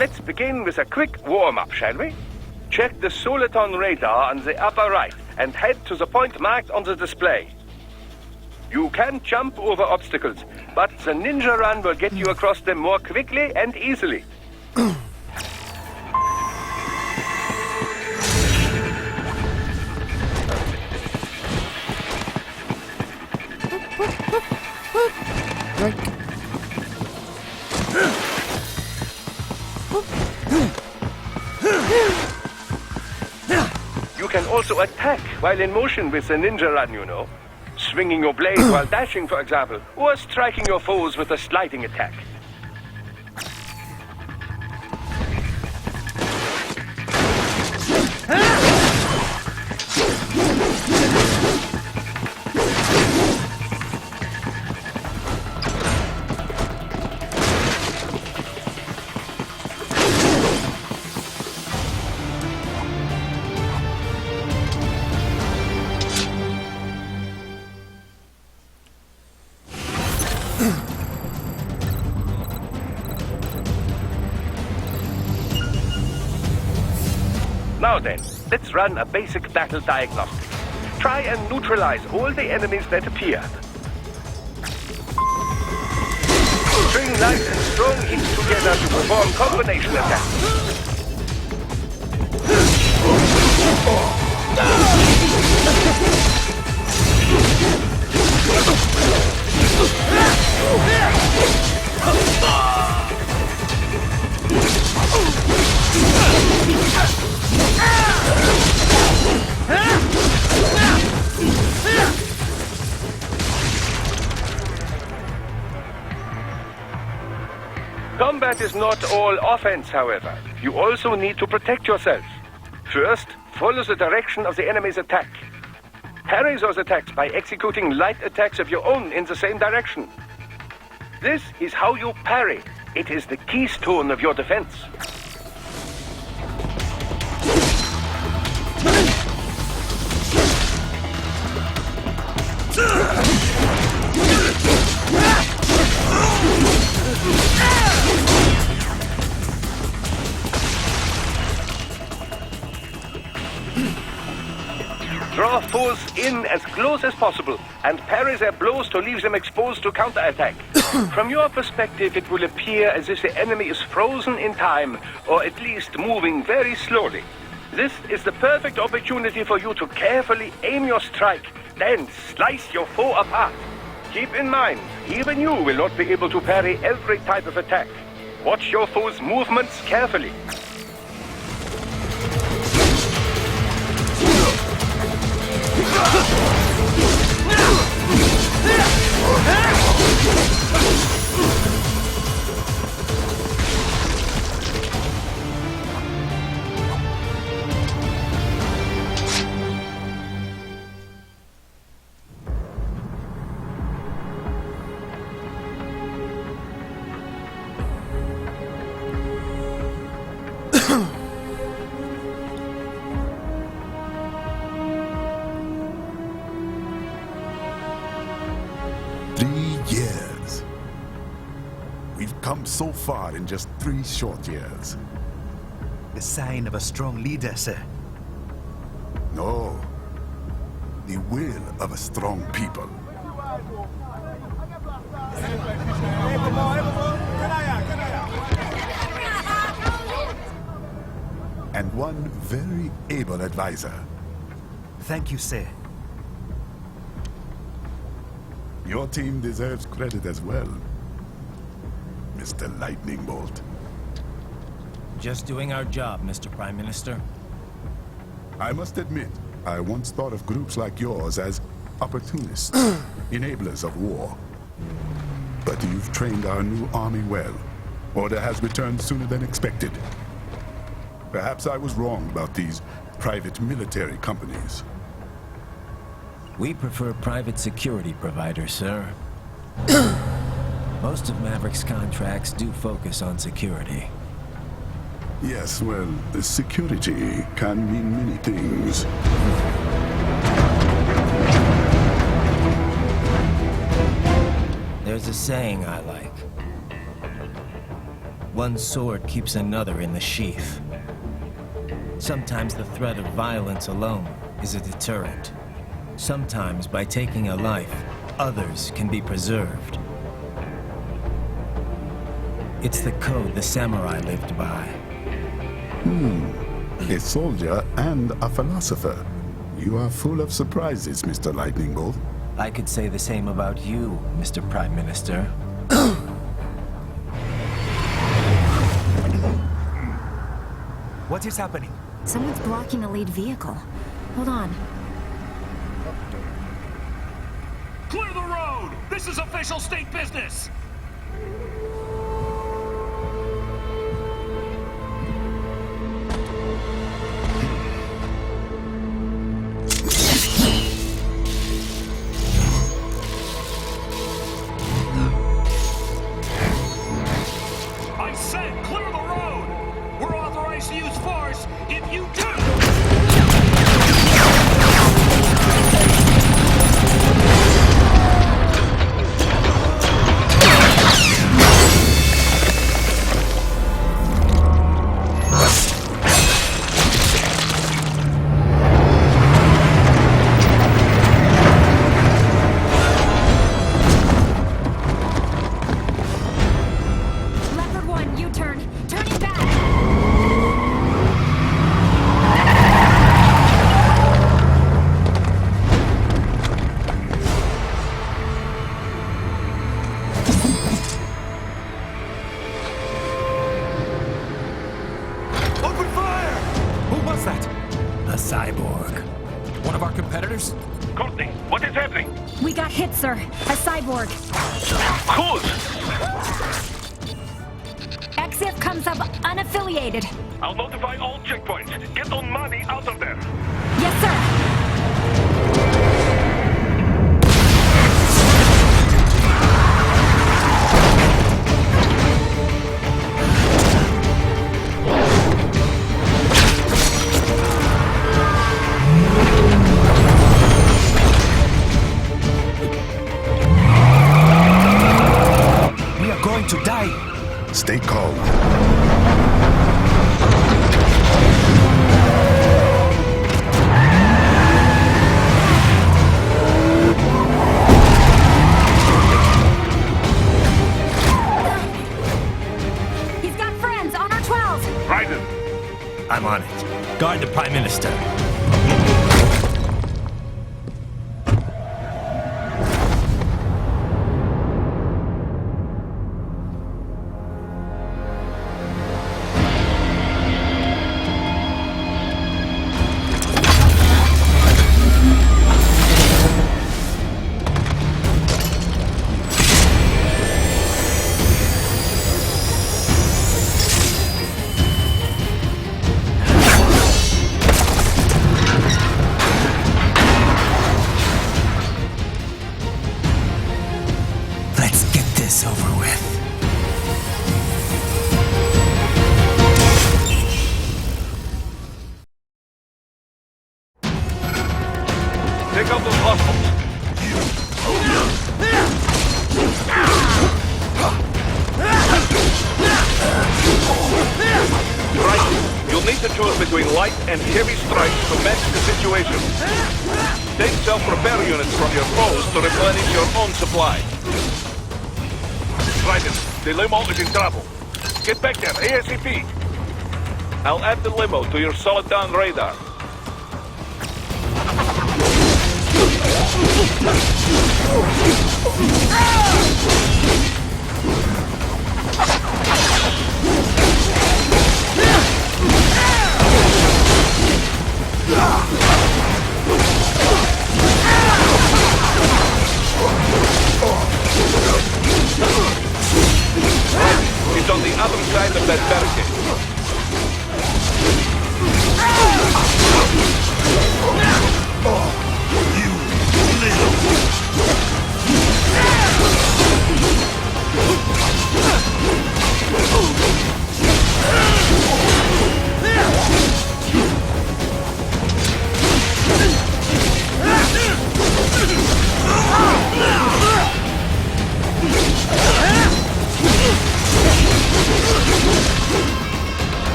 Let's begin with a quick warm-up, shall we? Check the Soliton radar on the upper right and head to the point marked on the display. You can jump over obstacles, but the ninja run will get you across them more quickly and easily. You can also attack while in motion with the ninja run, you know. Swinging your blade while dashing, for example, or striking your foes with a sliding attack. Now then, let's run a basic battle diagnostic. Try and neutralize all the enemies that appear. String light and strong hits together to perform combination attacks. Combat is not all offense, however. You also need to protect yourself. First, follow the direction of the enemy's attack. Parry those attacks by executing light attacks of your own in the same direction. This is how you parry. It is the keystone of your defense. Draw foes in as close as possible and parry their blows to leave them exposed to counterattack. From your perspective, it will appear as if the enemy is frozen in time, or at least moving very slowly. This is the perfect opportunity for you to carefully aim your strike, then slice your foe apart. Keep in mind, even you will not be able to parry every type of attack. Watch your foe's movements carefully. Come so far in just 3 short years. The sign of a strong leader, sir. No. The will of a strong people. And one very able advisor. Thank you, sir. Your team deserves credit as well, Mr. Lightning Bolt. Just doing our job, Mr. Prime Minister. I must admit, I once thought of groups like yours as opportunists, enablers of war. But you've trained our new army well. Order has returned sooner than expected. Perhaps I was wrong about these private military companies. We prefer private security providers, sir. Most of Maverick's contracts do focus on security. Yes, well, the security can mean many things. There's a saying I like. One sword keeps another in the sheath. Sometimes the threat of violence alone is a deterrent. Sometimes by taking a life, others can be preserved. It's the code the samurai lived by. A soldier and a philosopher. You are full of surprises, Mr. Lightning Bolt. I could say the same about you, Mr. Prime Minister. What is happening? Someone's blocking the lead vehicle. Hold on. Clear the road! This is official state business! I said clear the road! We're authorized to use force if you do! Leopard 1, U-turn. Turning back. Open fire! Who was that? A cyborg. One of our competitors? Courtney, what is happening? We got hit, sir. A cyborg. Whose? EXIF comes up unaffiliated. I'll notify all checkpoints. Get on money out of there. Yes, sir. We are going to die. Stay calm. He's got friends on our 12s. Raiden, I'm on it. Guard the Prime Minister. Let's get this over with. take out those hostiles. Right. You'll need to choose between light and heavy strikes to match the situation. Take self-repair units from your foes to replenish your own supply. Raiden, the limo is in trouble. Get back there, ASAP. I'll add the limo to your solid down radar. It's on the other side of that barricade.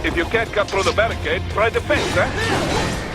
If you can't cut through the barricade, try the fence, eh?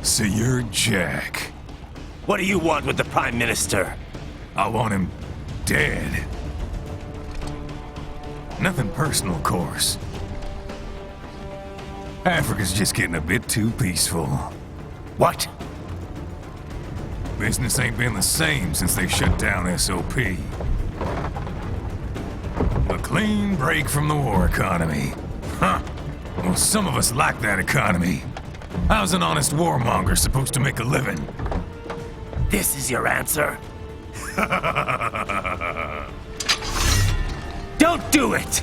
So you're Jack. What do you want with the Prime Minister? I want him dead. Nothing personal, of course. Africa's just getting a bit too peaceful. What? Business ain't been the same since they shut down SOP. A clean break from the war economy. Huh. Well, some of us like that economy. How's an honest warmonger supposed to make a living? This is your answer? Don't do it!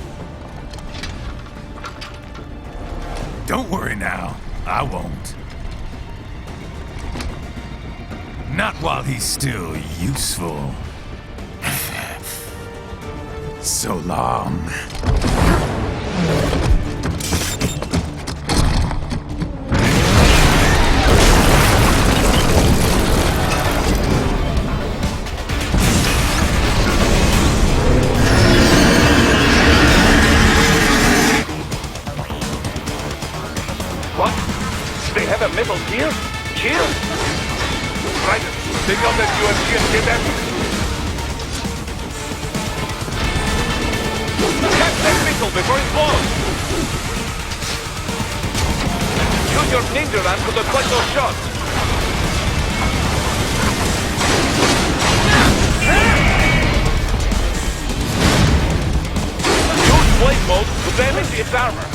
Don't worry now. I won't. Not while he's still useful. So long. What? They have a metal gear? Shield? Right. They know that you have GMT batteries. Catch that missile before it blows! Use your ninja ram to deflect those shots. Use blade mode to damage its armor.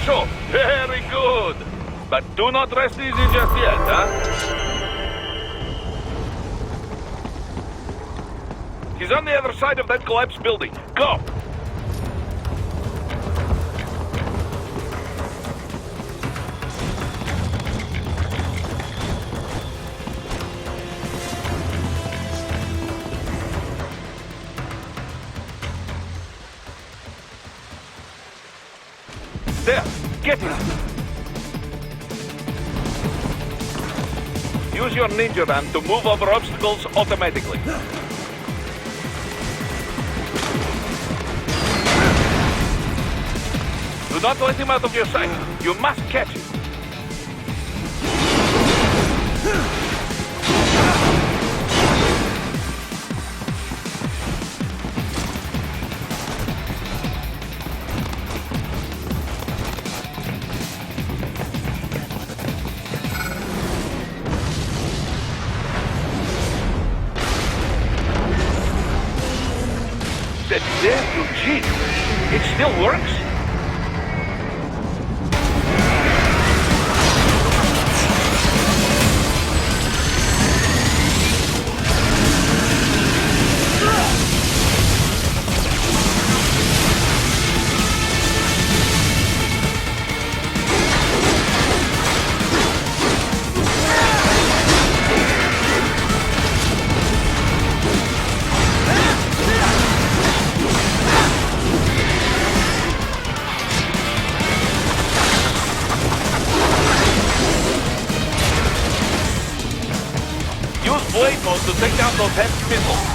so. Very good. But do not rest easy just yet, huh? He's on the other side of that collapsed building. Go! There! Get him! Use your ninja ram to move over obstacles automatically. Do not let him out of your sight. You must catch him. That damn Eugene! It still works? Use blade mode to take down those heavy missiles.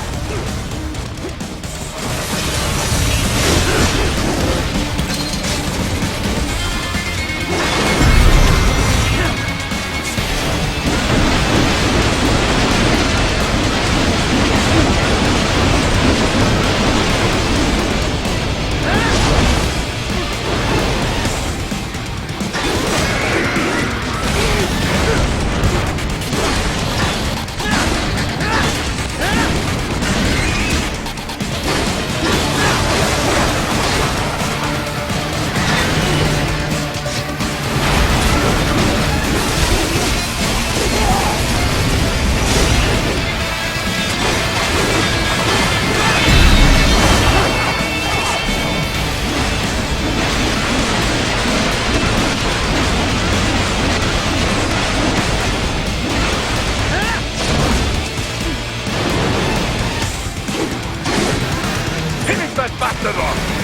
Finish that bastard off!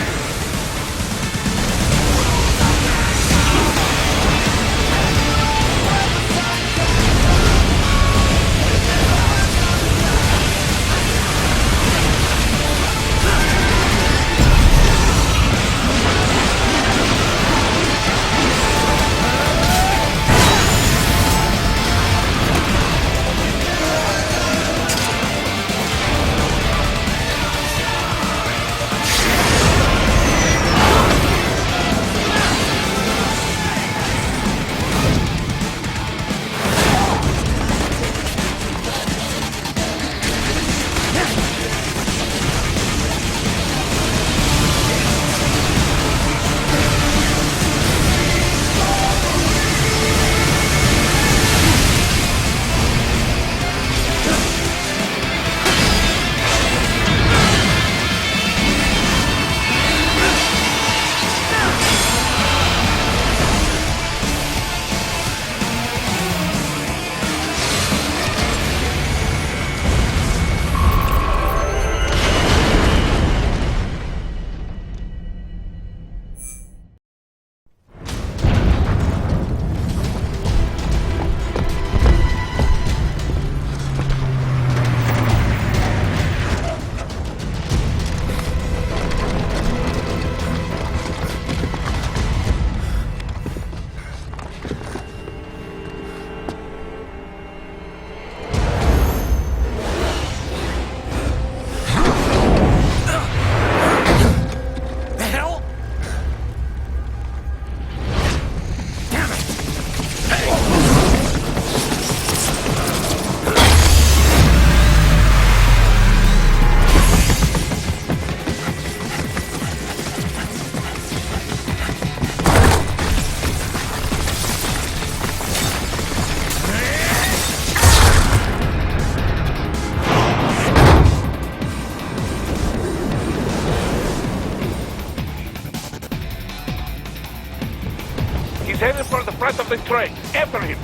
headed for the front of the train. After him.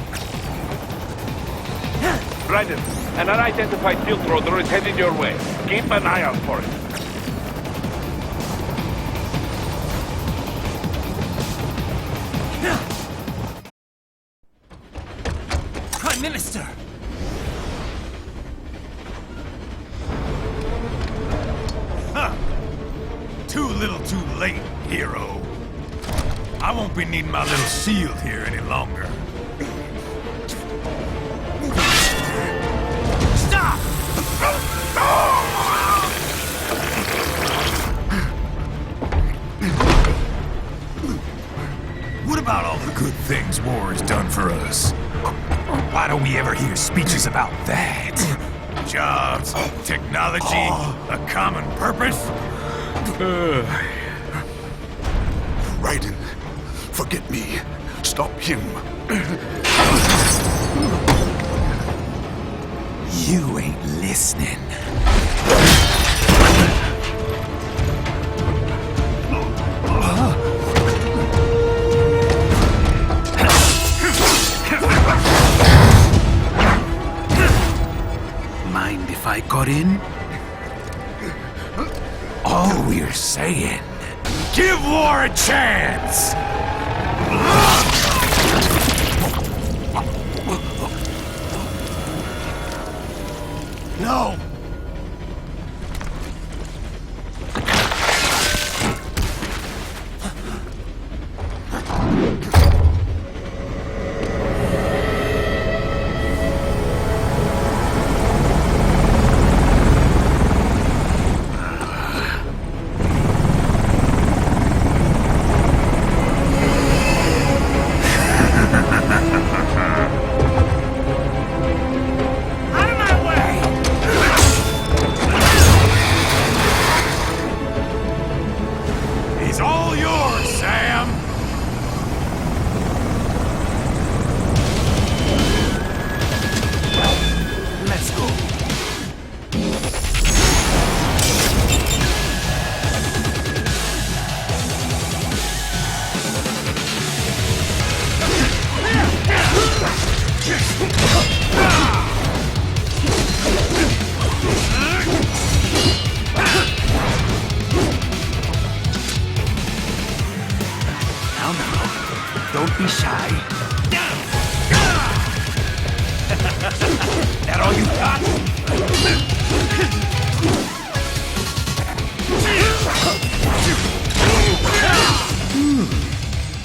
Raiden, an unidentified field roader is headed your way. Keep an eye out for it. Prime Minister! Too little too late, hero. I won't be needing my little shield here any longer. Stop! What about all the good things war has done for us? Why don't we ever hear speeches about that? Jobs, technology, a common purpose? Raiden, forget me. Stop him. You ain't listening. Mind if I got in? All we're saying... Give war a chance! No! He's all yours, Sam! Let's go. Now, don't be shy. That all you got?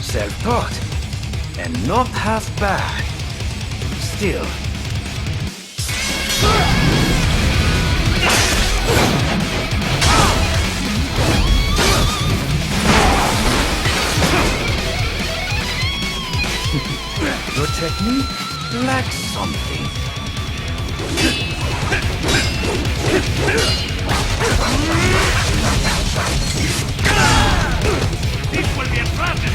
Self-taught. And not half bad. Still. Your technique lacks something. This will be a problem.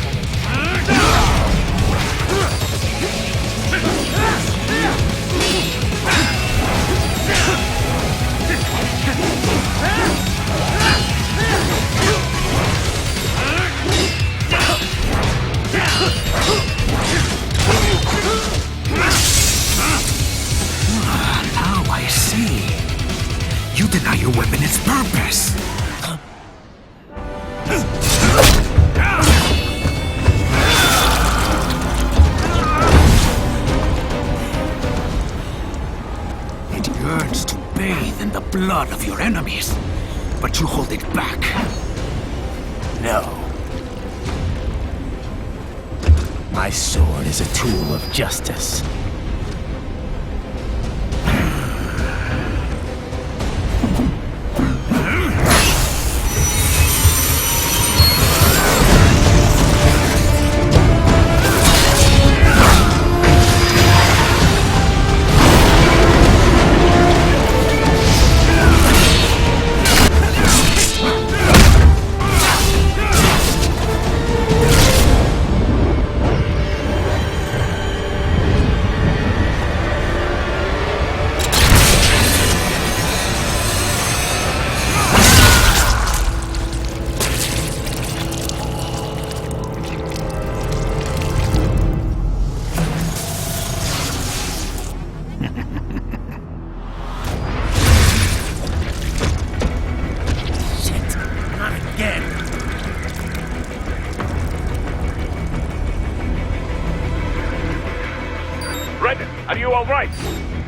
Now I see. You deny your weapon its purpose. It yearns to bathe in the blood of your enemies, but you hold it back. No. My sword is a tool of justice.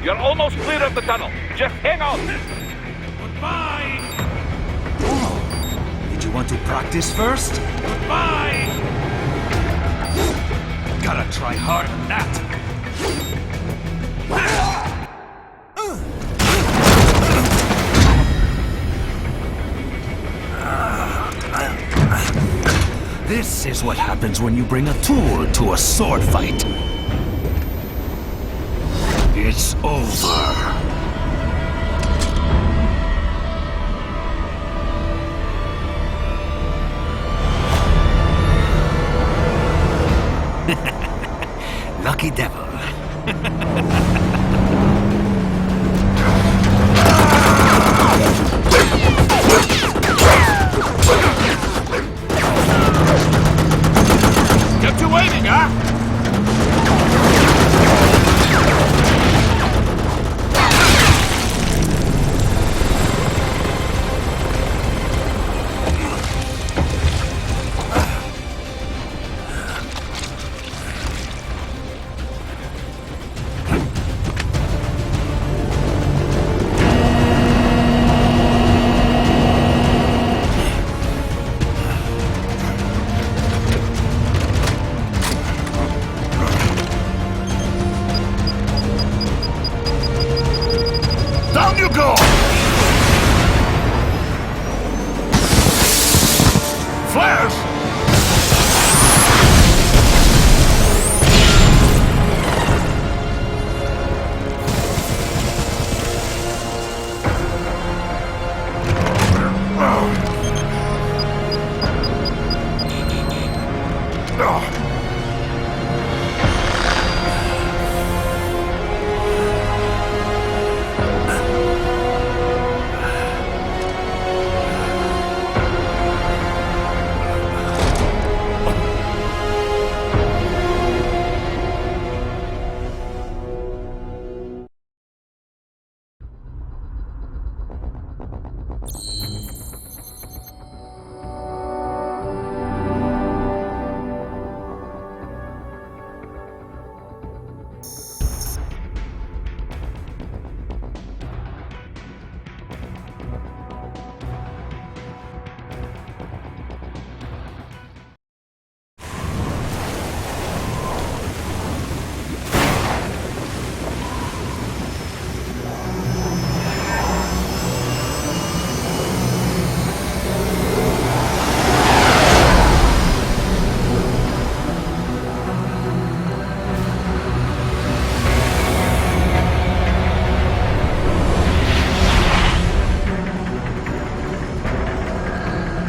You're almost clear of the tunnel. Just hang on. Goodbye! Did you want to practice first? Goodbye! Gotta try harder than that. This is what happens when you bring a tool to a sword fight. It's over. Lucky devil. Kept you waiting, huh? Down you go! Flares!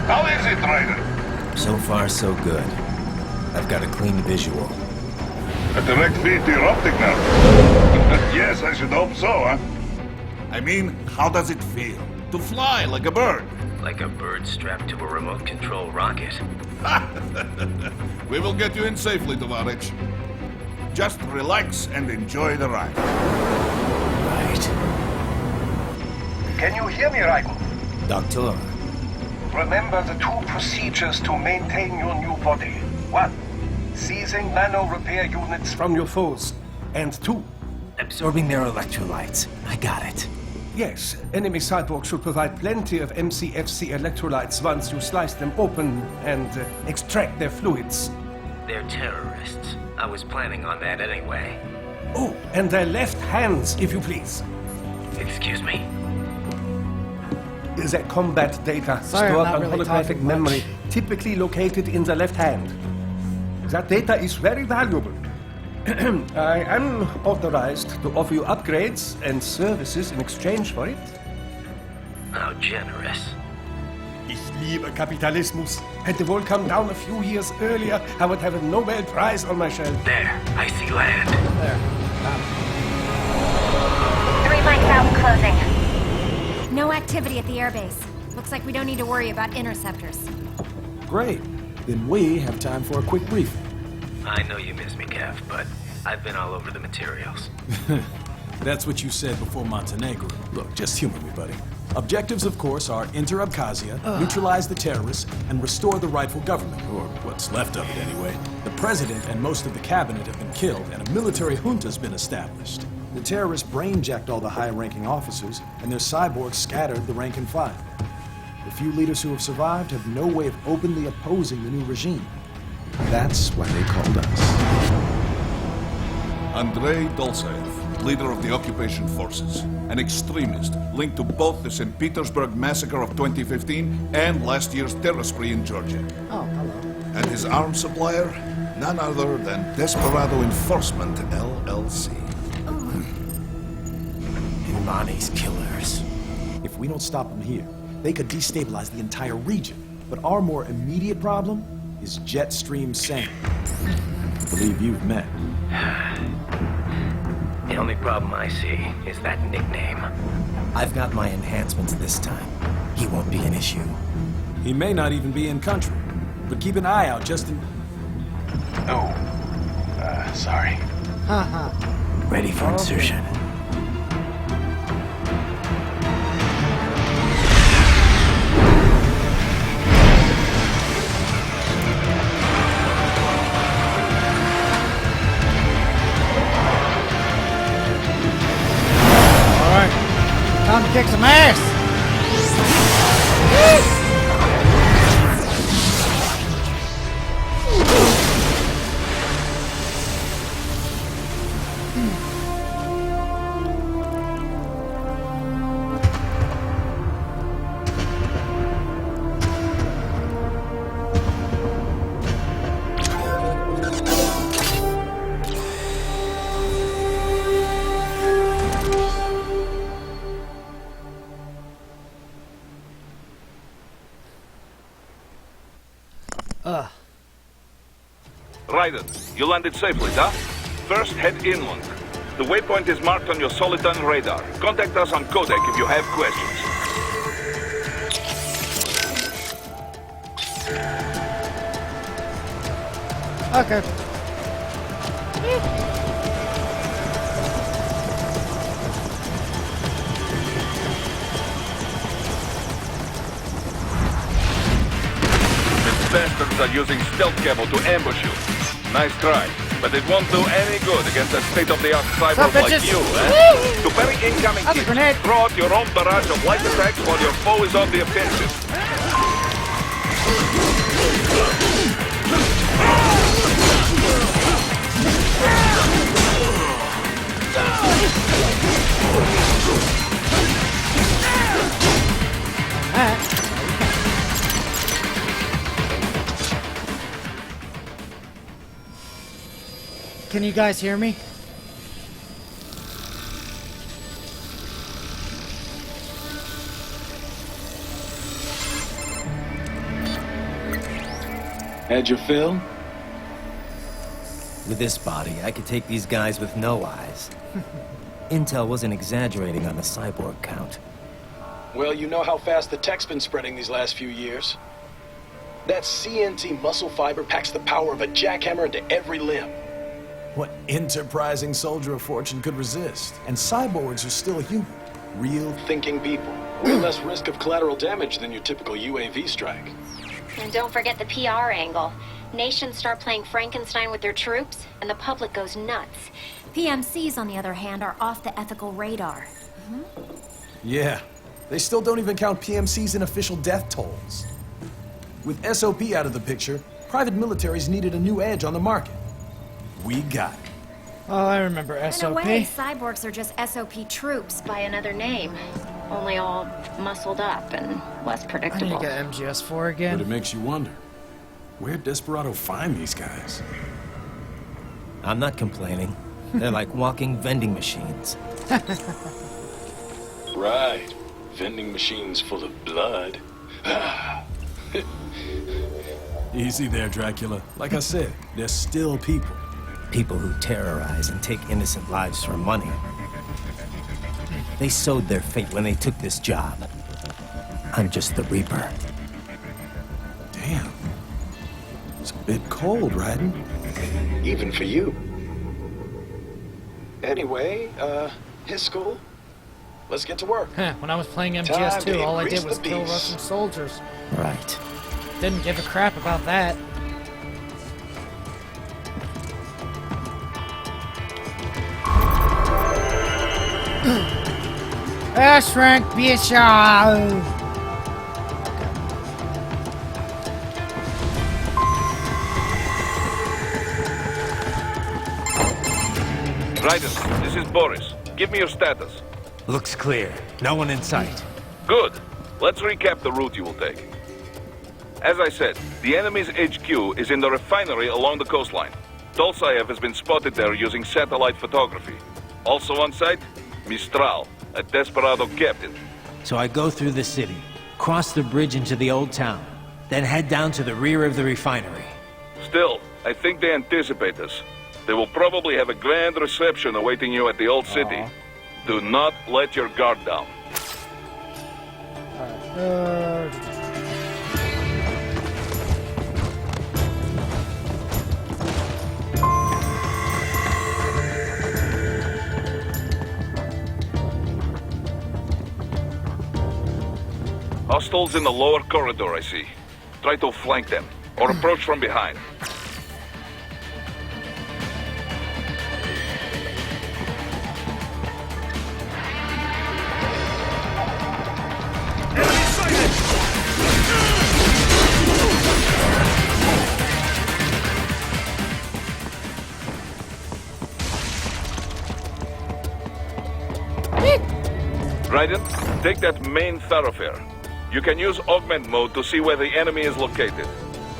How is it, Ryder? So far, so good. I've got a clean visual. A direct feed to your optic now. Yes, I should hope so, huh? I mean, how does it feel? To fly like a bird? Like a bird strapped to a remote control rocket. We will get you in safely, Tovarich. Just relax and enjoy the ride. Right. Can you hear me, Ryder? Doctor, Remember the two procedures to maintain your new body. 1. Seizing nano repair units from your foes. And 2. absorbing their electrolytes. I got it. Yes, enemy cyborgs should provide plenty of MCFC electrolytes once you slice them open and extract their fluids. They're terrorists. I was planning on that anyway. Oh, and their left hands, if you please. Excuse me? Their combat data Sorry, stored I'm not on really holographic talking memory, much. typically located in the left hand. That data is very valuable. I am authorized to offer you upgrades and services in exchange for it. How generous. Ich liebe Kapitalismus. Had the war come down a few years earlier, I would have a Nobel Prize on my shelf. There, I see land. 3 mics out, closing. No activity at the airbase. Looks like we don't need to worry about interceptors. Great. Then we have time for a quick briefing. I know you miss me, Kev, but I've been all over the materials. That's what you said before Montenegro. Look, just humor me, buddy. Objectives, of course, are enter Abkhazia, neutralize the terrorists, and restore the rightful government, or what's left of it anyway. The president and most of the cabinet have been killed, and a military junta's been established. The terrorists brain-jacked all the high-ranking officers, and their cyborgs scattered the rank and file. The few leaders who have survived have no way of openly opposing the new regime. That's why they called us. Andrei Dolzaev, leader of the occupation forces, an extremist linked to both the St. Petersburg massacre of 2015 and last year's terror spree in Georgia. Oh, hello. And his arms supplier, none other than Desperado Enforcement, LLC. Imani's killers. If we don't stop them here, they could destabilize the entire region. But our more immediate problem is Jetstream Sam. I believe you've met. The only problem I see is that nickname. I've got my enhancements this time. He won't be an issue. He may not even be in country, but keep an eye out just in... Oh, sorry. Haha. Ready for insertion. Time to kick some ass! Raiden, you landed safely, huh? First, head inland. The waypoint is marked on your Soliton radar. Contact us on Codec if you have questions. Okay. Bastards are using stealth cable to ambush you. Nice try, but it won't do any good against a state-of-the-art cyborg like you, eh? To parry incoming That's a grenade. hits, throw out your own barrage of light attacks while your foe is on the offensive. Can you guys hear me? Had your fill? With this body, I could take these guys with no eyes. Intel wasn't exaggerating on the cyborg count. Well, you know how fast the tech's been spreading these last few years. That CNT muscle fiber packs the power of a jackhammer into every limb. What enterprising soldier of fortune could resist? And cyborgs are still human. Real Thinking people. Way less risk of collateral damage than your typical UAV strike. And don't forget the PR angle. Nations start playing Frankenstein with their troops, and the public goes nuts. PMCs, on the other hand, are off the ethical radar. Yeah. They still don't even count PMCs in official death tolls. With SOP out of the picture, private militaries needed a new edge on the market. We got it. Oh, I remember SOP. In a way, cyborgs are just SOP troops by another name. Only all muscled up and less I predictable. need to get MGS4 But again. it makes you wonder, where'd Desperado find these guys? I'm not complaining. They're like walking vending machines. Right. Vending machines full of blood. Easy there, Dracula. Like I said, they're still people. People who terrorize and take innocent lives for money. They sowed their fate when they took this job. I'm just the Reaper. Damn. It's a bit cold, Raiden. Even for you. Anyway, his school. Let's get to work. When I was playing Time MGS2, to all I increase did was the kill beast. Russian soldiers. Right. Didn't give a crap about that. S-rank bitch. Raiden, this is Boris. Give me your status. Looks clear. No one in sight. Good. Let's recap the route you will take. As I said, the enemy's HQ is in the refinery along the coastline. Dolsaev has been spotted there using satellite photography. Also on site, Mistral, a desperado captain. So I go through the city, cross the bridge into the old town, then head down to the rear of the refinery. Still, I think they anticipate us. They will probably have a grand reception awaiting you at the old city. Do not let your guard down. Hostiles in the lower corridor, I see. Try to flank them, or approach from behind. Raiden, take that main thoroughfare. You can use augment mode to see where the enemy is located.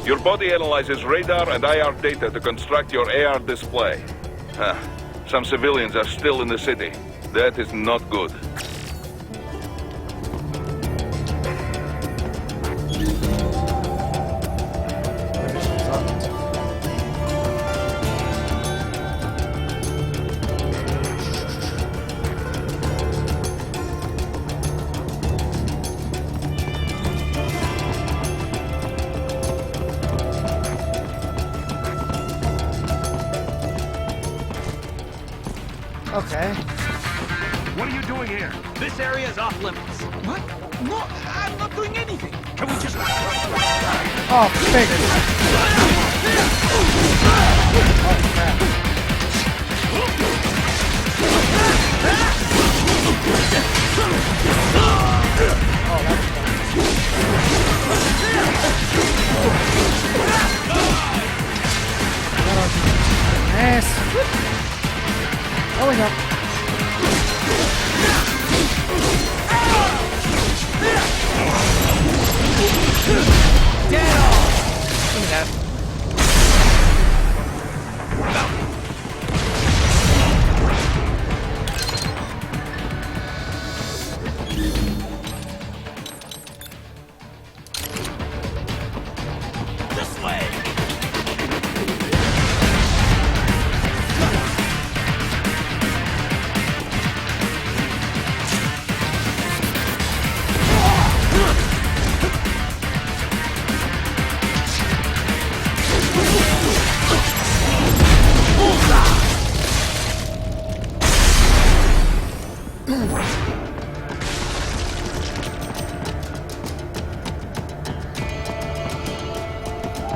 Your body analyzes radar and IR data to construct your AR display. Some civilians are still in the city. That is not good. Okay. What are you doing here? This area is off limits. What? No, I'm not doing anything. Can we just... Oh, figures. Oh, crap. Oh, that's fun. Yes. Oh, we go. Dead on! Look at that. This way!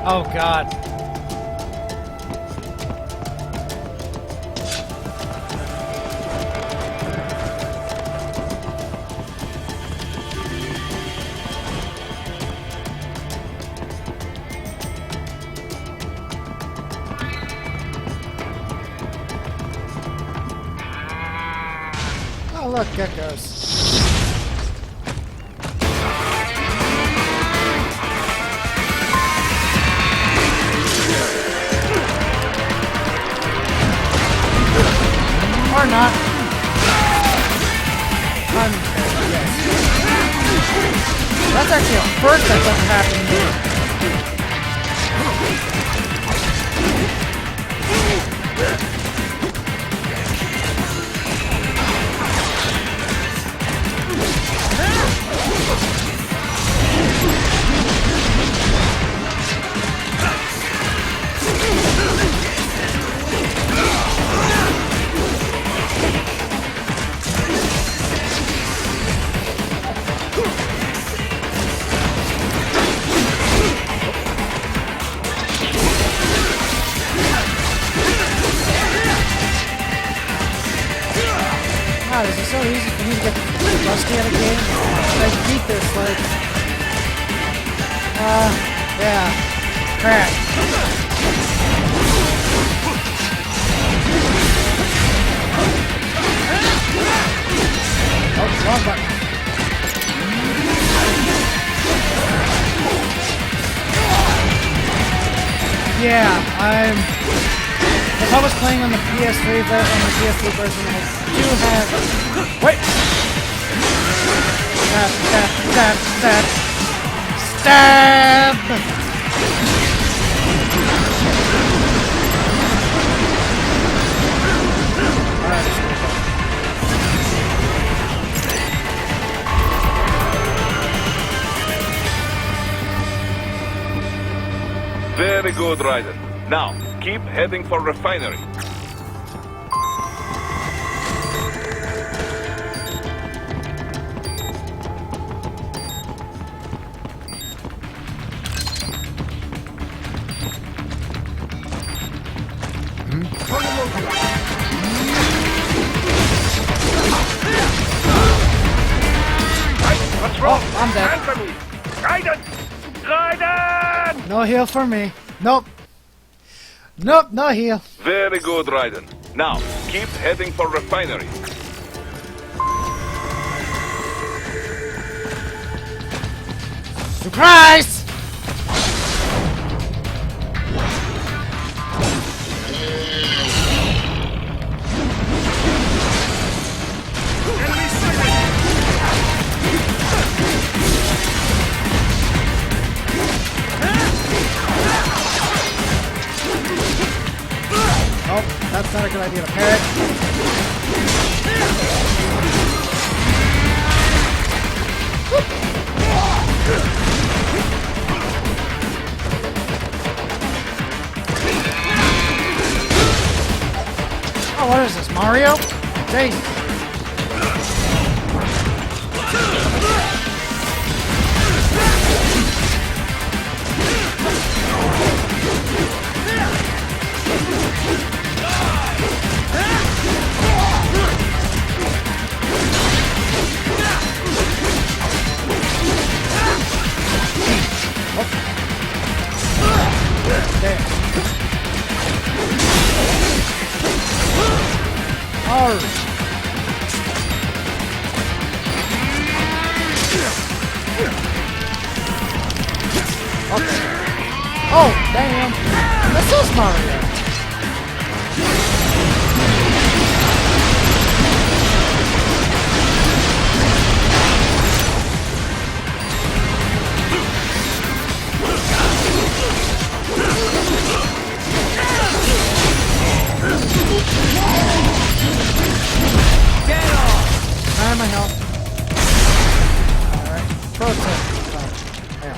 Oh, God. Oh, look, geckos. Or not. Yes. That's actually a first that doesn't happen to me. easy for me to get rusty at a game. I beat this, like... yeah. Crap. Oh, wrong button. Yeah, if I was playing on the PS3 version, I do have... Wait! Stab, stab, stab, stab! Stab! Very good, Ryder. Now, keep heading for refinery. What's wrong? Oh, I'm dead. Answer me! Ryder! Ryder! No heal for me. Nope. Nope, no heal. Very good, Ryder. Now, keep heading for refinery. Surprise! Oh, that's not a good idea to parrot. Oh, what is this, Mario? Jeez. Oh, damn! This is Mario! Get off! I have my health. Alright, pro tip. Yeah,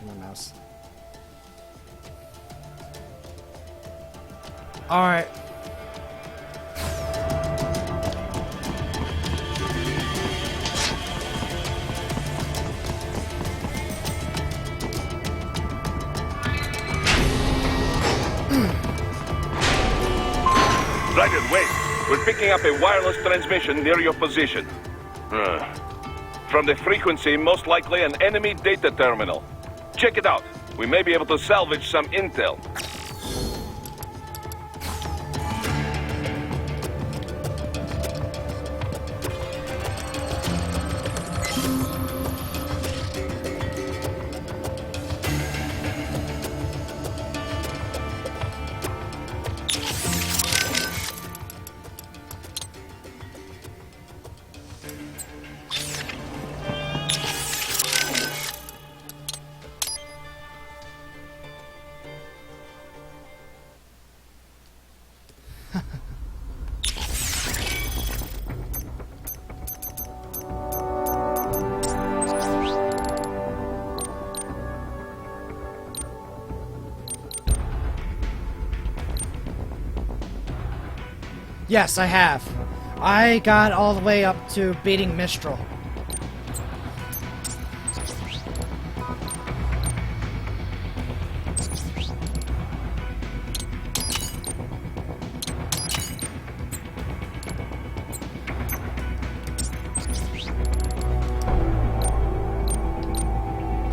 my mouse. Alright. Ryder, wait. We're picking up a wireless transmission near your position. From the frequency, most likely an enemy data terminal. Check it out. We may be able to salvage some intel. Yes, I have. I got all the way up to beating Mistral.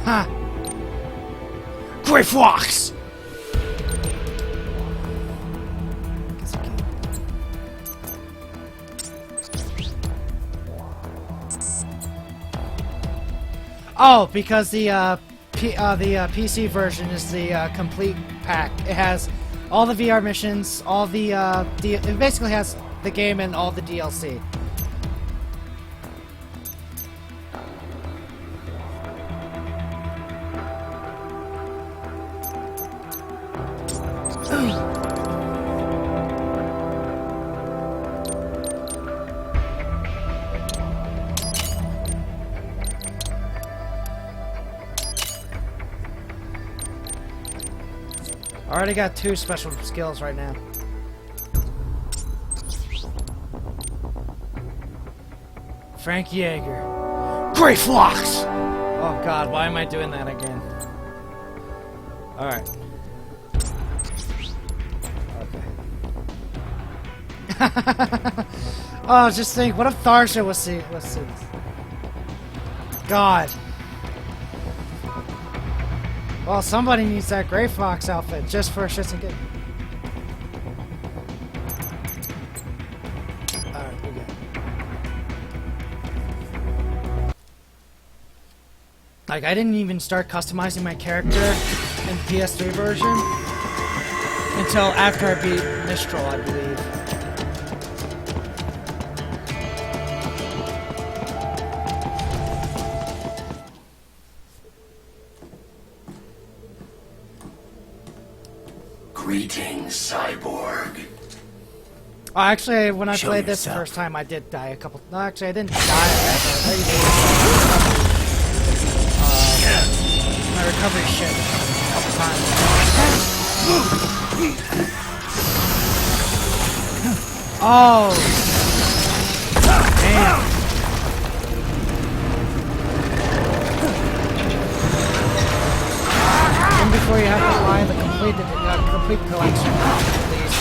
Ha! Grey Fox! Oh, because the PC version is the complete pack. It has all the VR missions, all the it basically has the game and all the DLC. I already got 2 special skills right now. Frank Yeager. Grey Fox! Oh god, why am I doing that again? Alright. Okay. Oh, just think, what if Tharsha was see? God. Well, somebody needs that Grey Fox outfit just for shits and giggles. Alright, we got it. Like, I didn't even start customizing my character in PS3 version until after I beat Mistral, I believe. Greetings, cyborg. Oh, actually, when I Show played this the yourself. first time, I did die a couple. No, actually, I didn't die. My recovery shit a couple times. Oh, damn. And before you have to buy the complete collection, please.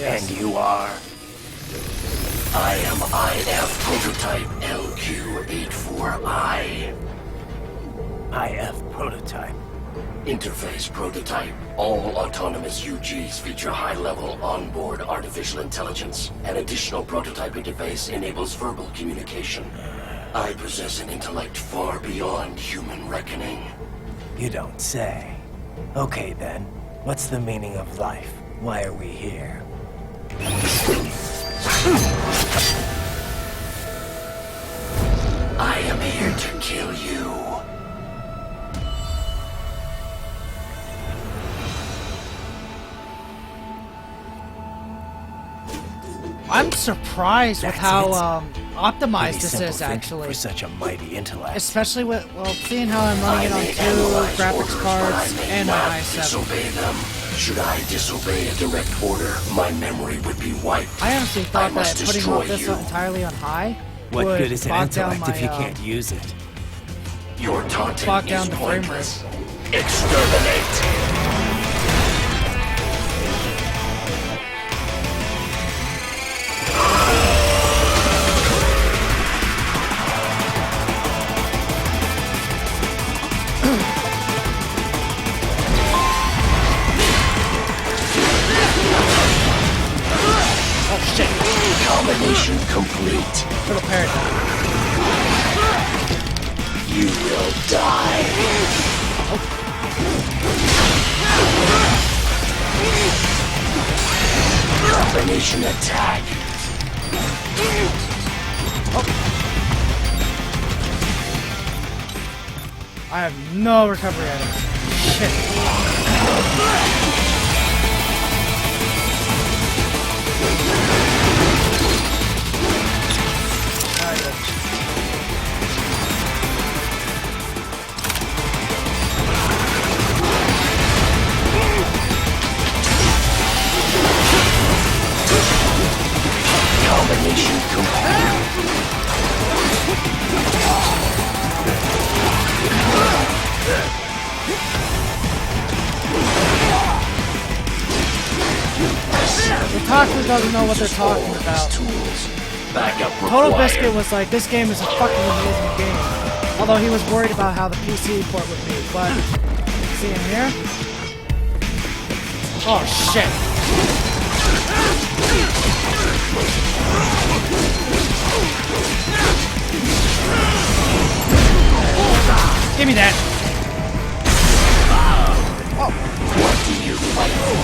And you are? I am IF Prototype LQ84I. IF Prototype. Interface Prototype. All autonomous UGs feature high-level onboard artificial intelligence. An additional prototype interface enables verbal communication. I possess an intellect far beyond human reckoning. You don't say. Okay then, what's the meaning of life? Why are we here? I am here to kill you. I'm surprised with how optimized Pretty this simple is, thinking actually. for such a mighty intellect. Especially with, well, seeing how I'm running it on 2 graphics cards and an i7. Disobey them. Should I disobey a direct order, my memory would be wiped. I honestly thought must that putting destroy this you. entirely on high What would good is an bog down intellect if you my, can't use it? Your taunting bog down is the frame pointless. rate. Exterminate. Oh shit! Combination complete. For the paradigm. You will die. Combination attack. I have no recovery items. Shit. Combination complete. otaku doesn't know what they're talking about. Total Biscuit was like, this game is a fucking amazing game. Although he was worried about how the PC port would be, but see in here? Oh shit. Give me that. Oh. What do you fight for?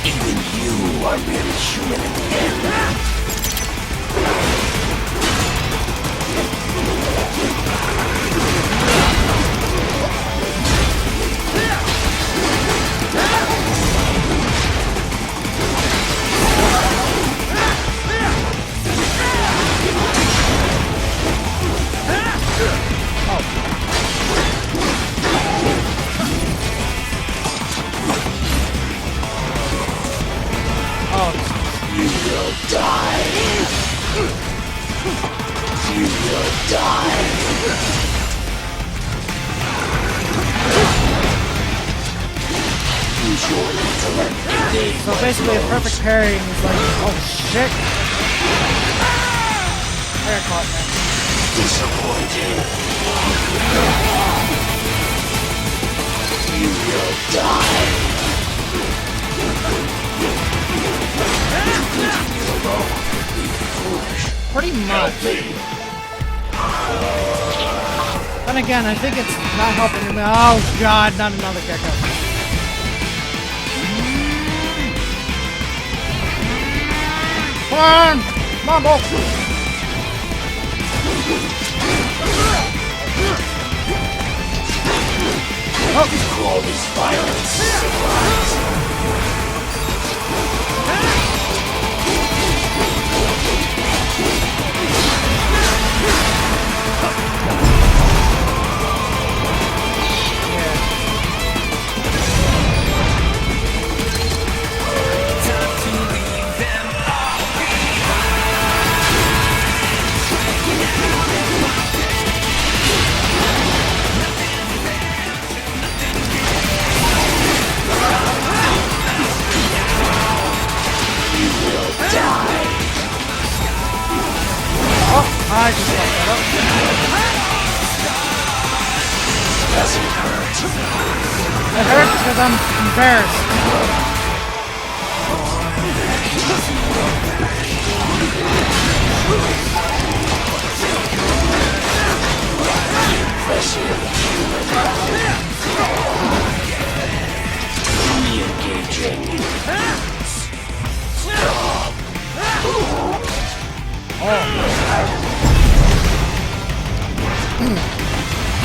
Even you are merely human in the end. You will die. You will die. Use your intellect. So basically, a perfect parry is like, oh shit. I got caught, man. Disappointed. You will die. Pretty much. Then again, I think it's not helping him. Oh god, not another gecko. Come on! Come on, Bolt! Oh. Call this violence civilized. I just fucked that up. Doesn't hurt. It hurts because I'm embarrassed. Re-engaging.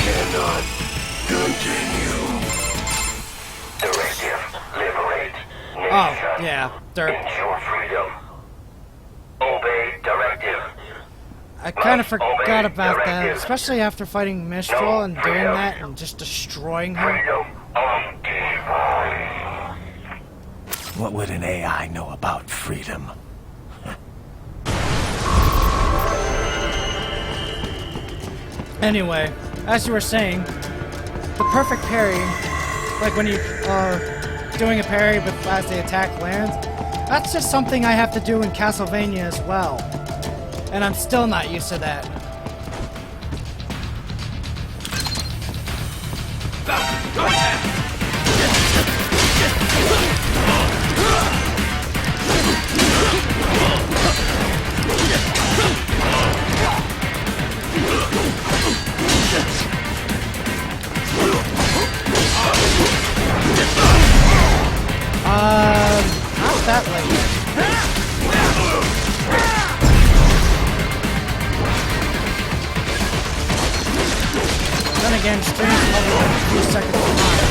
Cannot continue. Directive, liberate. Oh, yeah, dirt. Ensure freedom. Obey directive. I kind of forgot about that, especially after fighting Mistral and doing that and just destroying him. What would an AI know about freedom? Anyway, as you were saying, the perfect parry, like when you are doing a parry but as the attack lands, that's just something I have to do in Castlevania as well. And I'm still not used to that. Not that late. Then again, stream's probably a few seconds behind.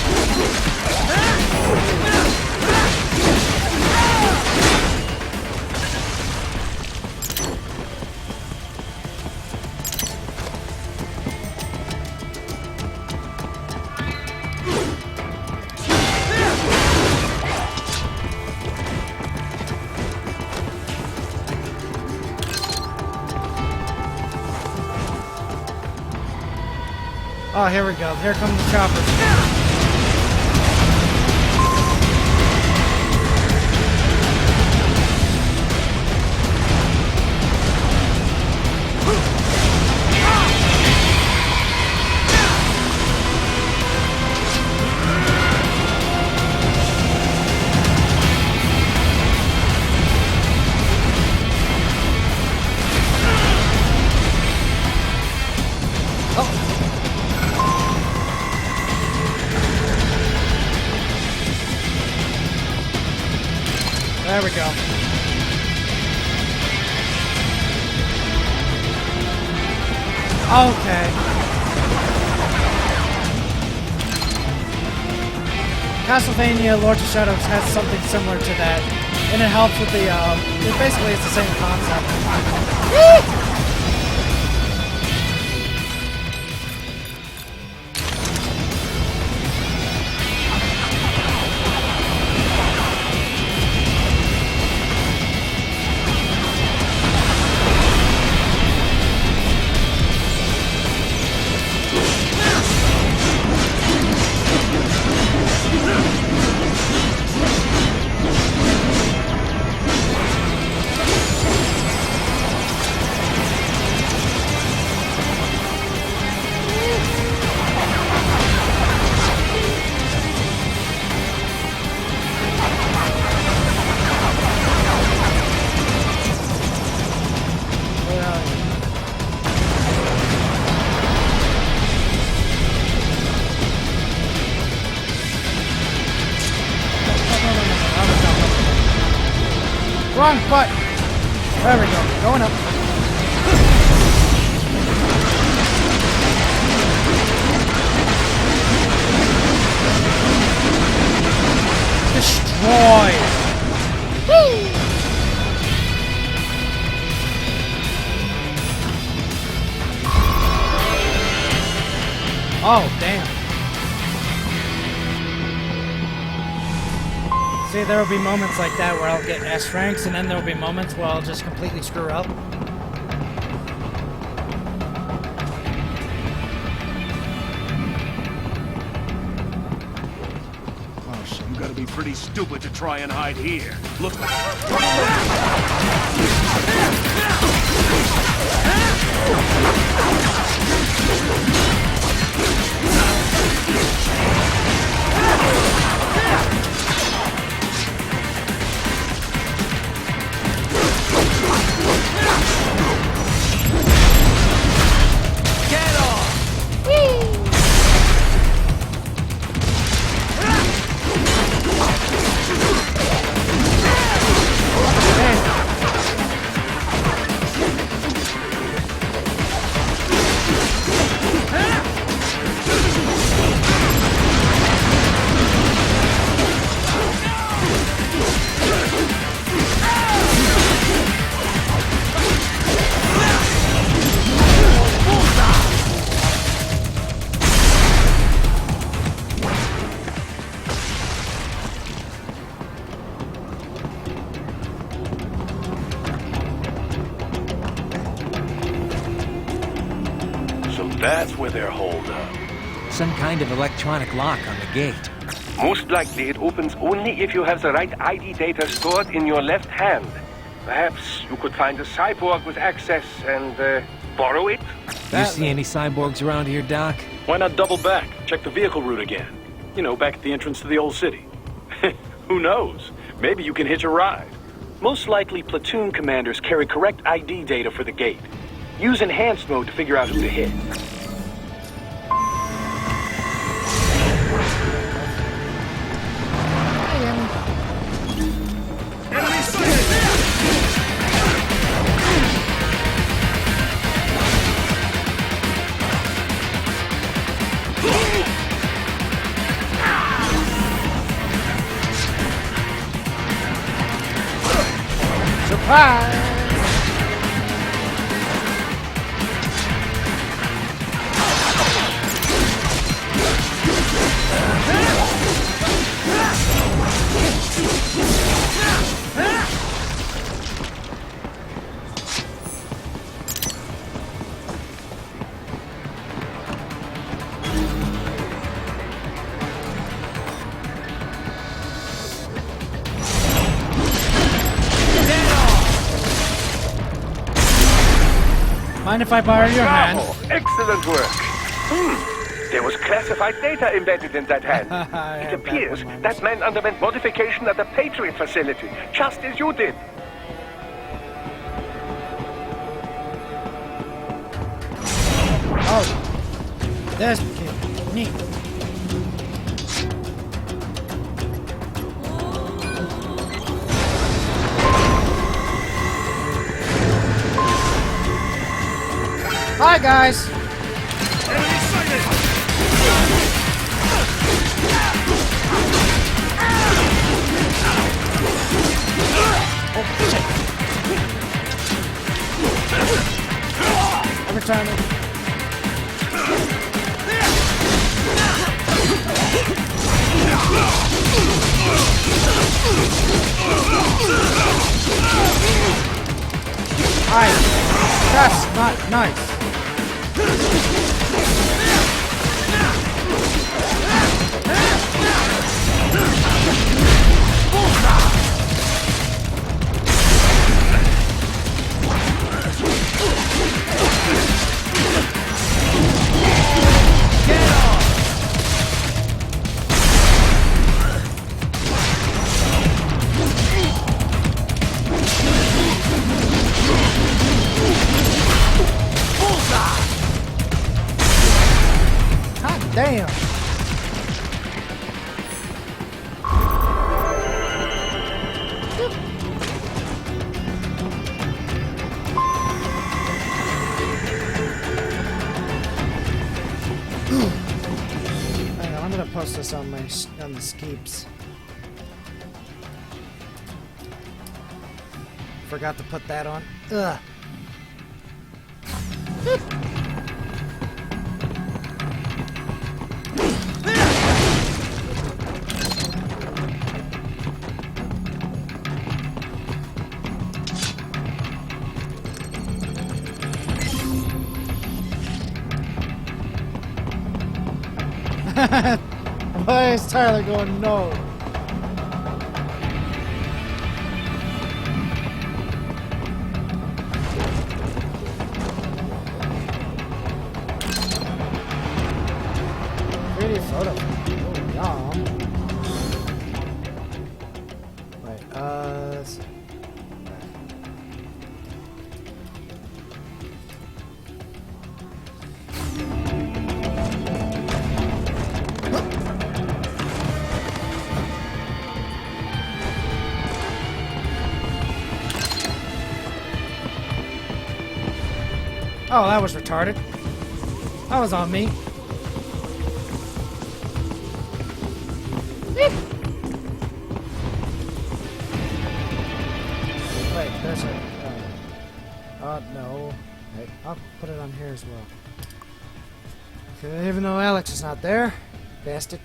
Oh, here we go. Here come the choppers. Okay. Castlevania Lords of Shadows has something similar to that, and it helps with the, it basically is the same concept. Woo! Wrong button. There we go. Going up. Destroy. Woo! Oh, damn. See, there will be moments like that where I'll get S ranks, and then there will be moments where I'll just completely screw up. Oh, shit. You gotta be pretty stupid to try and hide here. Look. That's where they're holed up. Some kind of electronic lock on the gate. Most likely it opens only if you have the right ID data stored in your left hand. Perhaps you could find a cyborg with access and borrow it? You see any cyborgs around here, Doc? Why not double back? Check the vehicle route again. You know, back at the entrance to the old city. Who knows? Maybe you can hitch a ride. Most likely, platoon commanders carry correct ID data for the gate. Use enhanced mode to figure out who to hit. Surprise! Mind if I borrow your hand? Excellent work. There was classified data embedded in that hand. It appears that man underwent modification at the Patriot facility, just as you did. Oh, there's the kid. Neat. Hi, guys. Every time. Nice. That's not nice. Damn. I'm gonna post this on the skeeps. Forgot to put that on. Ugh. Why is Tyler going no? Pretty photo. Oh, yum. Wait, oh, that was retarded. That was on me. Wait, there's a... no. Wait, I'll put it on here as well. Okay, even though Alex is not there. Bastard.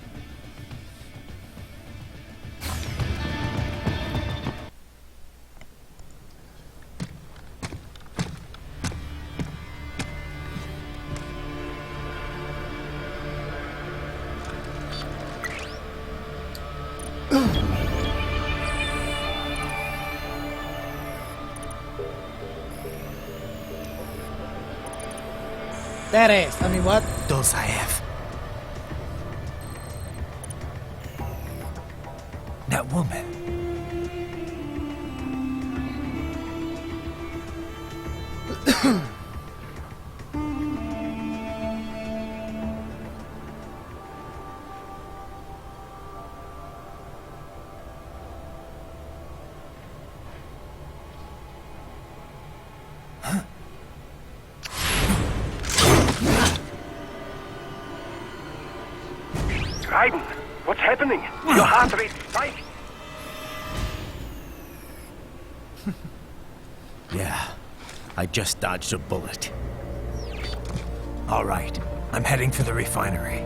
That ass. I mean, what? Those I have. That woman. Raiden, what's happening? Your heart rate spiked. Yeah, I just dodged a bullet. All right, I'm heading for the refinery.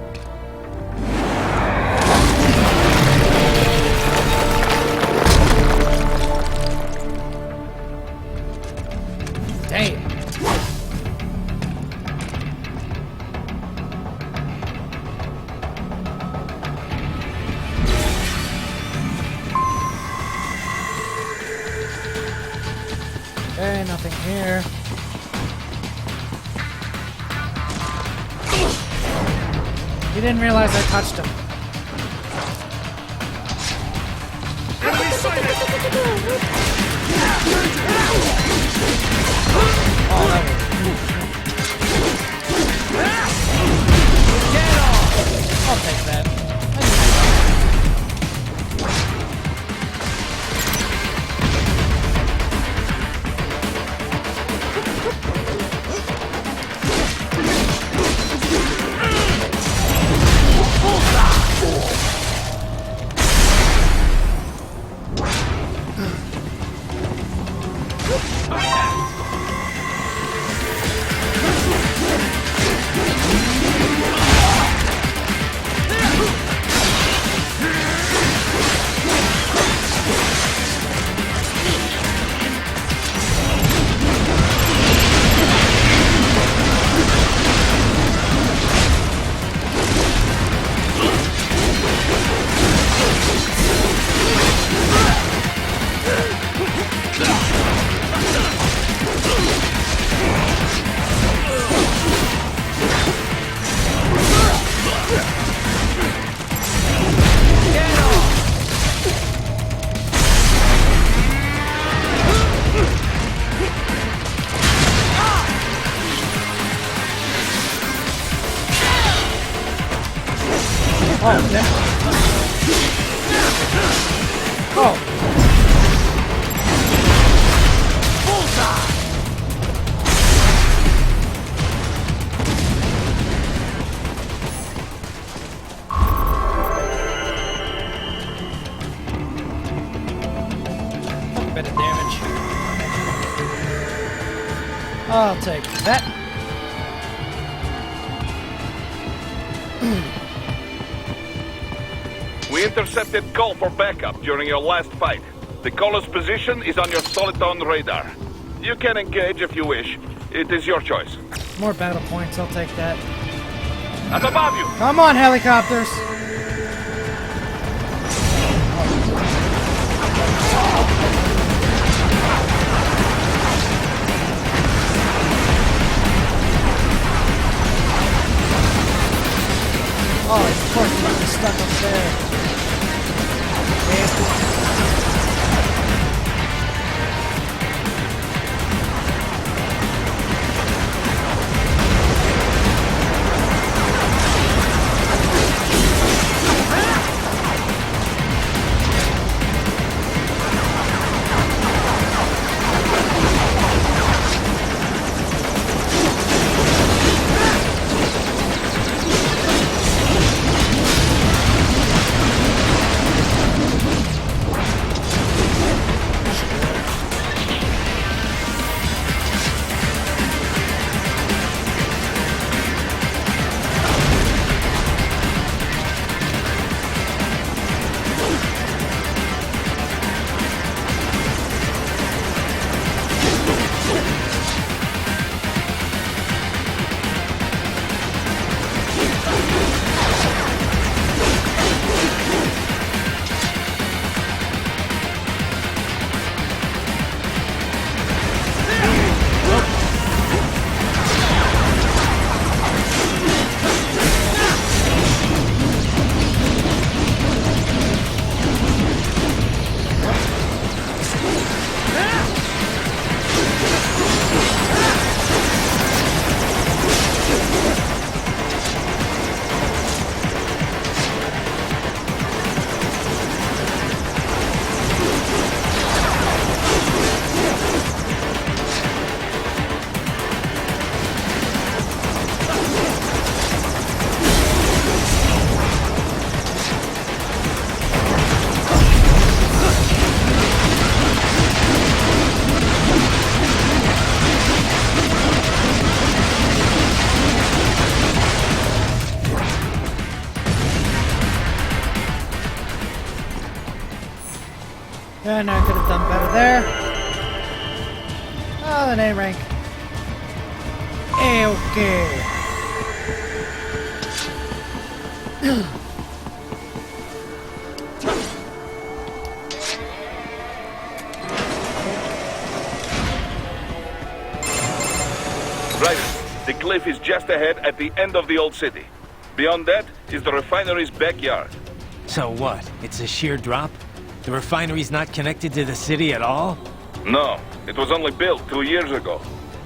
Damn. Okay, nothing here. He didn't realize I touched him. Oh, that was... I'll take that. Oh, yeah. Oh. A bit of damage. I'll take that. We intercepted call for backup during your last fight. The caller's position is on your Soliton radar. You can engage if you wish. It is your choice. More battle points, I'll take that. Up above you! Come on, helicopters! Oh, of course he's stuck up there. And I could have done better there. Oh, the name rank. Okay. Right. The cliff is just ahead at the end of the old city. Beyond that is the refinery's backyard. So what? It's a sheer drop? The refinery's not connected to the city at all? No, it was only built 2 years ago.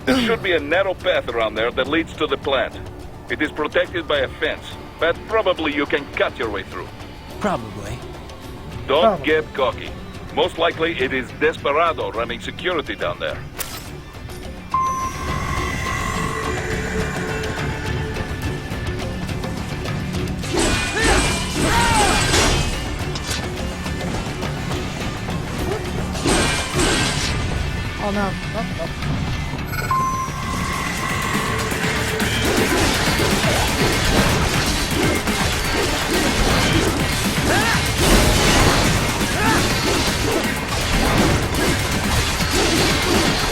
There should be a narrow path around there that leads to the plant. It is protected by a fence, but probably you can cut your way through. Probably. Don't get cocky. Most likely it is Desperado running security down there. Oh no. Oh, oh.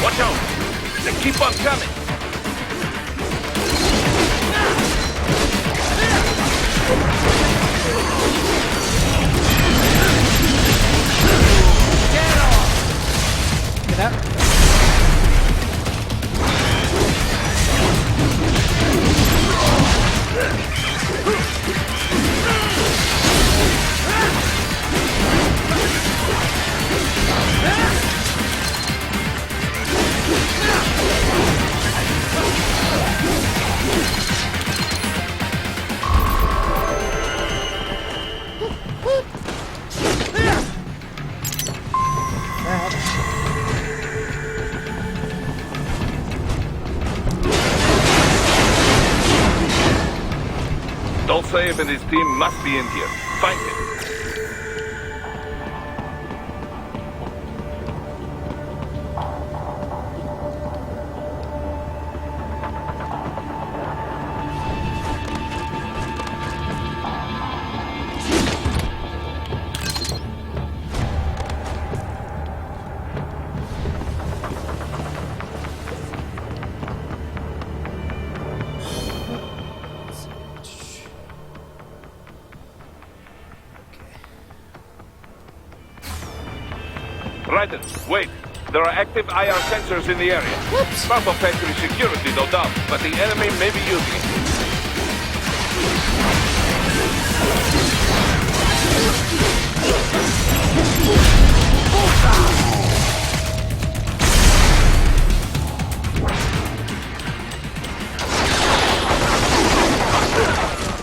Watch out! They keep on coming! Get out. Saif and his team must be in here. Find him. Raiden, wait. There are active IR sensors in the area. Whoops. Part of factory security, no doubt, but the enemy may be using it.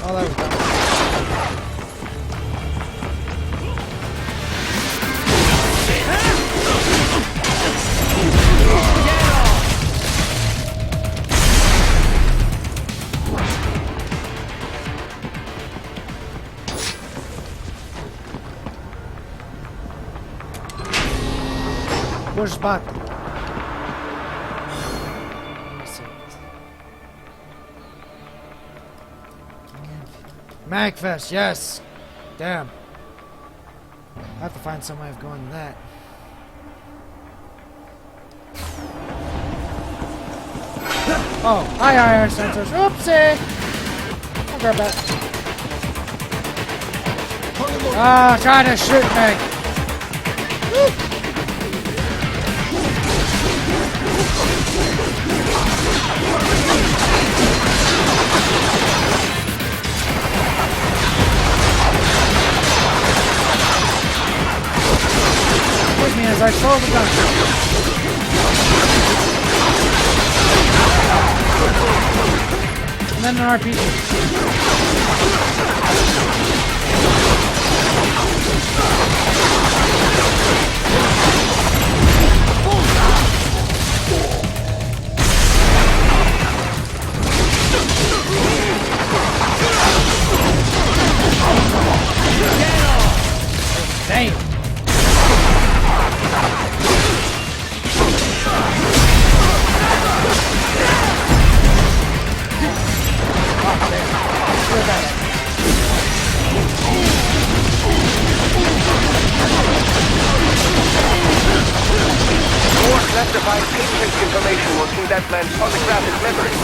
Oh, that was dumb. Push button. Magfest, yes. Damn. I have to find some way of going to that. Oh, IR sensors. Oopsie! I'll grab that. Ah, trying to shoot me. Woo. Hit me as I throw the gun. And then an RPG. Damn. More classified ancient information was in that man's photographic memory.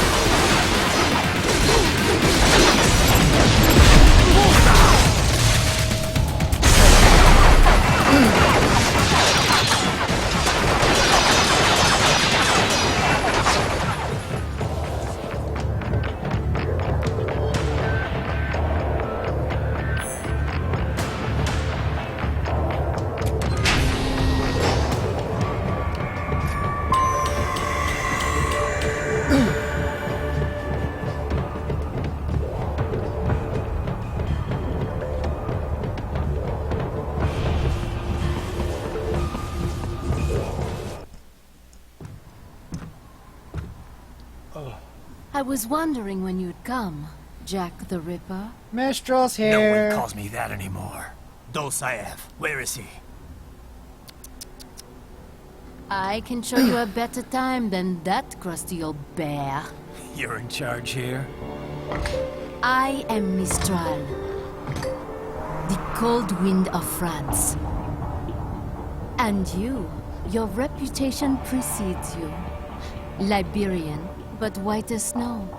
I was wondering when you'd come, Jack the Ripper. Mistral's here. No one calls me that anymore. Dosaev, where is he? I can show you a better time than that crusty old bear. You're in charge here? I am Mistral, the cold wind of France. And you, your reputation precedes you. Liberian, but white as snow.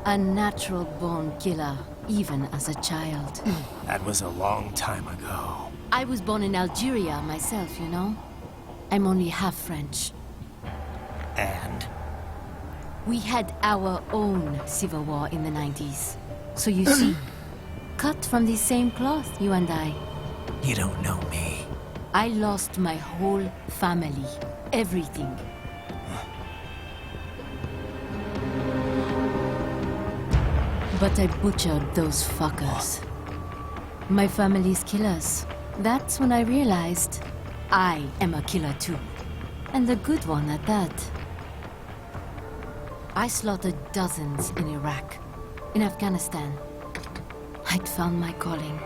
A natural-born killer, even as a child. That was a long time ago. I was born in Algeria myself, you know. I'm only half French. And? We had our own civil war in the 90s. So you see, cut from the same cloth, you and I. You don't know me. I lost my whole family. Everything. But I butchered those fuckers. My family's killers. That's when I realized I am a killer too. And a good one at that. I slaughtered dozens in Iraq, in Afghanistan. I'd found my calling.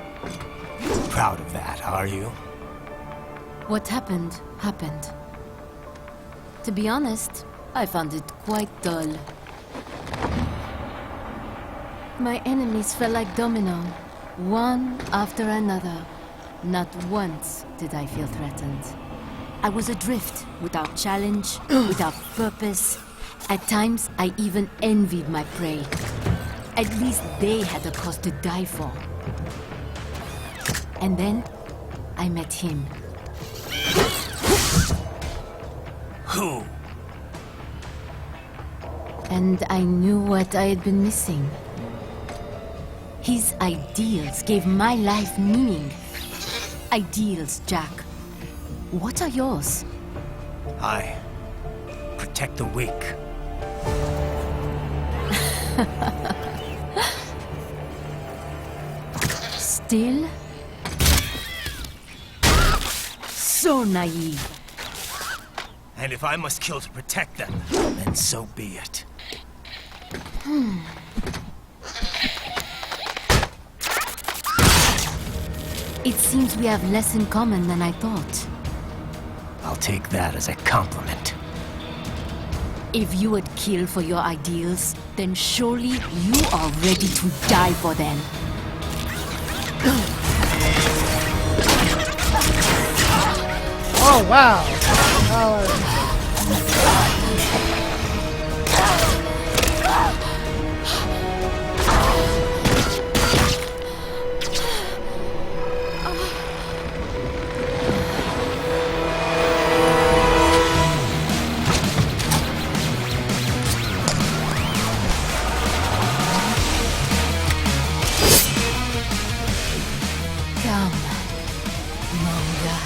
Proud of that, are you? What happened, happened. To be honest, I found it quite dull. My enemies fell like domino, one after another. Not once did I feel threatened. I was adrift, without challenge, without purpose. At times, I even envied my prey. At least they had a cause to die for. And then, I met him. Who? And I knew what I had been missing. His ideals gave my life meaning. Ideals, Jack. What are yours? I protect the weak. Still? So naive. And if I must kill to protect them, then so be it. It seems we have less in common than I thought. I'll take that as a compliment. If you would kill for your ideals, then surely you are ready to die for them. Oh, wow. Come, Monga.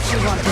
she wanted to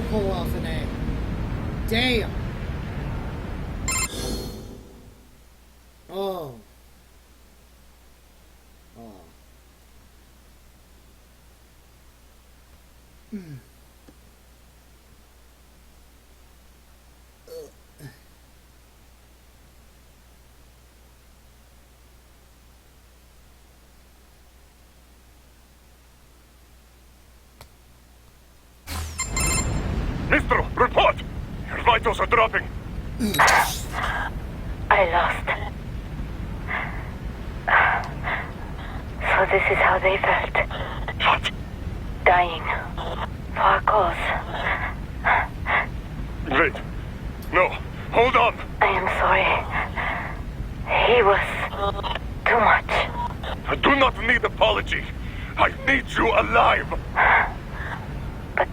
pull off an A. Damn. Oh. Oh. Mistral, report! Your vitals are dropping. I lost. So this is how they felt. What? Dying. For a cause. Wait. No. Hold on. I am sorry. He was too much. I do not need apology. I need you alive. But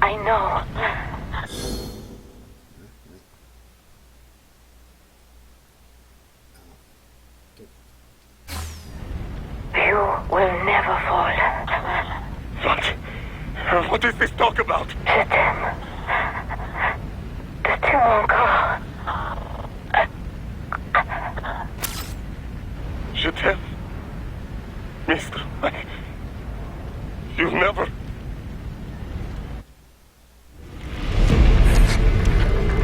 I know. You will never fall. What? What is this talk about? Je t'aime. De tout mon corps. Je t'aime. Mistral, you never...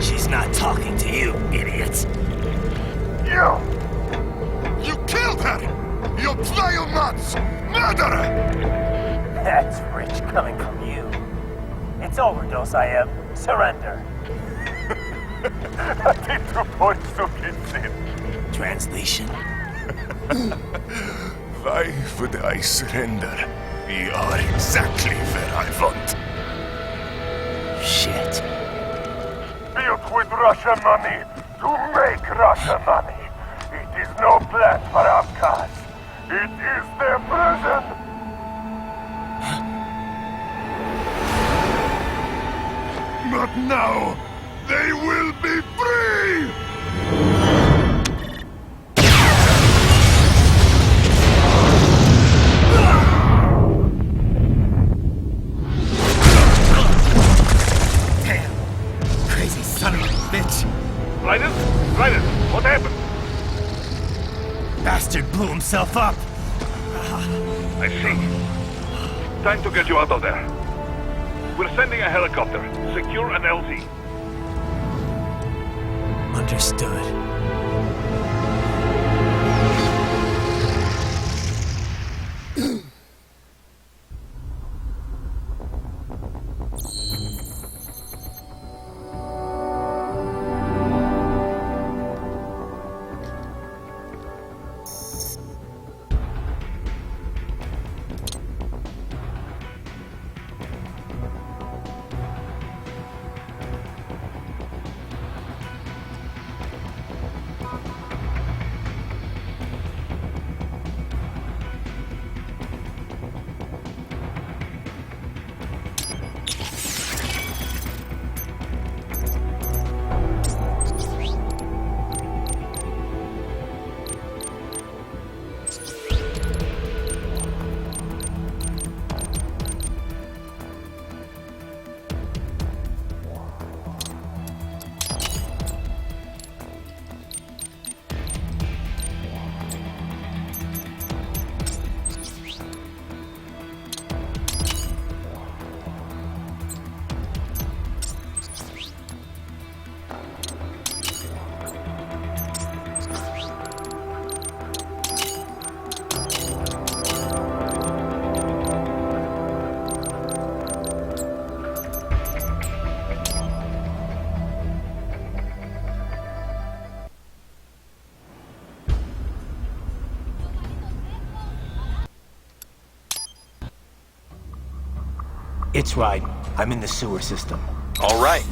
She's not talking to you, idiot. You killed her! You vile nuts! Murderer! That's rich coming from you. It's overdose, I am. Surrender. Translation? Why would I surrender? We are exactly where I want. Shit. Built with Russian money to make Russian money. It is no plan for outcasts. It is their prison. Not now. They will be free! Damn. Crazy son of a bitch. Raiden? Raiden, what happened? Bastard blew himself up. I see. Time to get you out of there. We're sending a helicopter. Secure an LZ. Understood. It's right. I'm in the sewer system. All right.